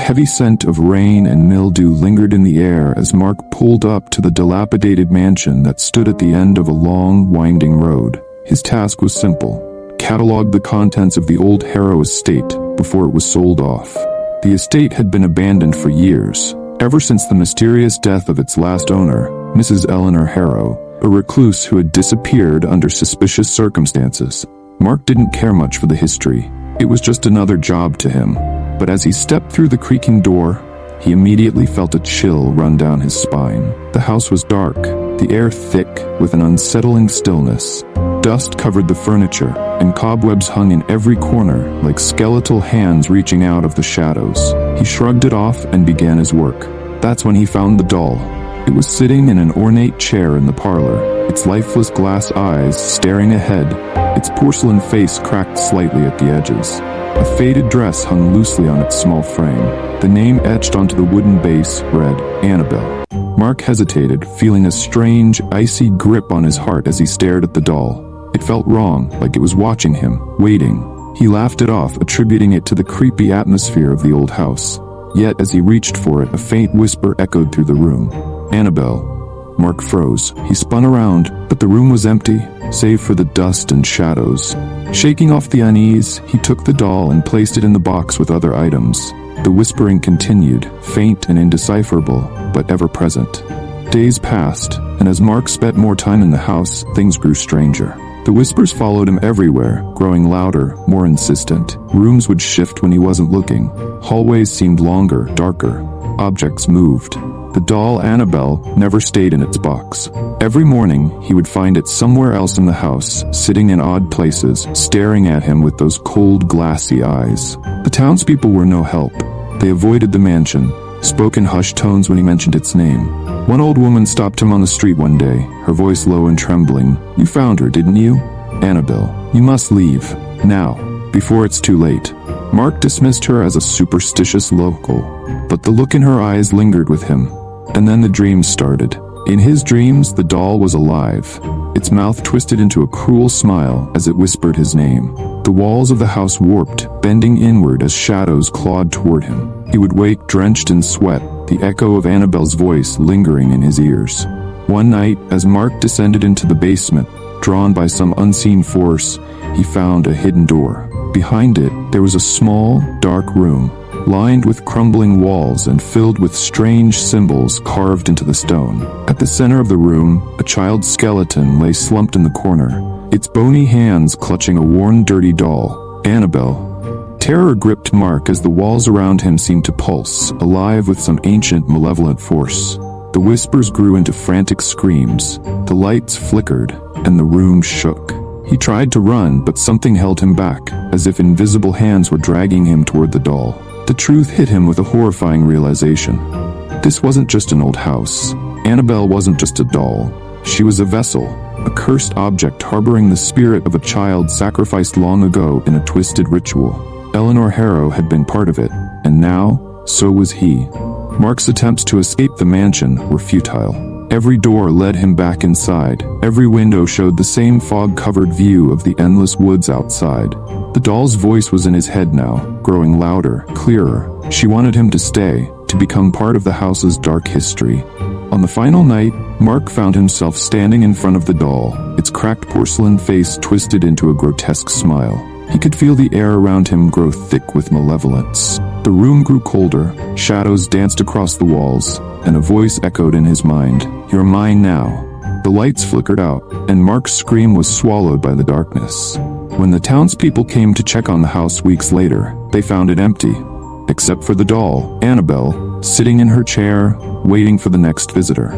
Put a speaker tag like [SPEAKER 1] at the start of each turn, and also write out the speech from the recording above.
[SPEAKER 1] heavy scent of rain and mildew lingered in the air as Mark pulled up to the dilapidated mansion that stood at the end of a long, winding road. His task was simple: catalog the contents of the old Harrow estate before it was sold off. The estate had been abandoned for years, ever since the mysterious death of its last owner, Mrs. Eleanor Harrow, a recluse who had disappeared under suspicious circumstances. Mark didn't care much for the history. It was just another job to him. But as he stepped through the creaking door, he immediately felt a chill run down his spine. The house was dark, the air thick with an unsettling stillness. Dust covered the furniture, and cobwebs hung in every corner like skeletal hands reaching out of the shadows. He shrugged it off and began his work. That's when he found the doll. It was sitting in an ornate chair in the parlor, its lifeless glass eyes staring ahead, its porcelain face cracked slightly at the edges. A faded dress hung loosely on its small frame. The name etched onto the wooden base read, Annabelle. Mark hesitated, feeling a strange, icy grip on his heart as he stared at the doll. It felt wrong, like it was watching him, waiting. He laughed it off, attributing it to the creepy atmosphere of the old house. Yet, as he reached for it, a faint whisper echoed through the room. Annabelle. Mark froze. He spun around, but the room was empty, save for the dust and shadows. Shaking off the unease, he took the doll and placed it in the box with other items. The whispering continued, faint and indecipherable, but ever present. Days passed, and as Mark spent more time in the house, things grew stranger. The whispers followed him everywhere, growing louder, more insistent. Rooms would shift when he wasn't looking. Hallways seemed longer, darker. Objects moved. The doll Annabelle never stayed in its box. Every morning, he would find it somewhere else in the house, sitting in odd places, staring at him with those cold, glassy eyes. The townspeople were no help. They avoided the mansion, spoke in hushed tones when he mentioned its name. One old woman stopped him on the street one day, her voice low and trembling. "You found her, didn't you? Annabelle, you must leave. Now, before it's too late." Mark dismissed her as a superstitious local, but the look in her eyes lingered with him. And then the dreams started. In his dreams, the doll was alive. Its mouth twisted into a cruel smile as it whispered his name. The walls of the house warped, bending inward as shadows clawed toward him. He would wake drenched in sweat, the echo of Annabelle's voice lingering in his ears. One night, as Mark descended into the basement, drawn by some unseen force, he found a hidden door. Behind it, there was a small, dark room, lined with crumbling walls and filled with strange symbols carved into the stone. At the center of the room, a child's skeleton lay slumped in the corner, its bony hands clutching a worn, dirty doll, Annabelle. Terror gripped Mark as the walls around him seemed to pulse, alive with some ancient, malevolent force. The whispers grew into frantic screams, the lights flickered, and the room shook. He tried to run, but something held him back, as if invisible hands were dragging him toward the doll. The truth hit him with a horrifying realization. This wasn't just an old house. Annabelle wasn't just a doll. She was a vessel, a cursed object harboring the spirit of a child sacrificed long ago in a twisted ritual. Eleanor Harrow had been part of it, and now, so was he. Mark's attempts to escape the mansion were futile. Every door led him back inside. Every window showed the same fog-covered view of the endless woods outside. The doll's voice was in his head now, growing louder, clearer. She wanted him to stay, to become part of the house's dark history. On the final night, Mark found himself standing in front of the doll, its cracked porcelain face twisted into a grotesque smile. He could feel the air around him grow thick with malevolence. The room grew colder, shadows danced across the walls, and a voice echoed in his mind, "You're mine now." The lights flickered out, and Mark's scream was swallowed by the darkness. When the townspeople came to check on the house weeks later, they found it empty, except for the doll, Annabelle, sitting in her chair, waiting for the next visitor.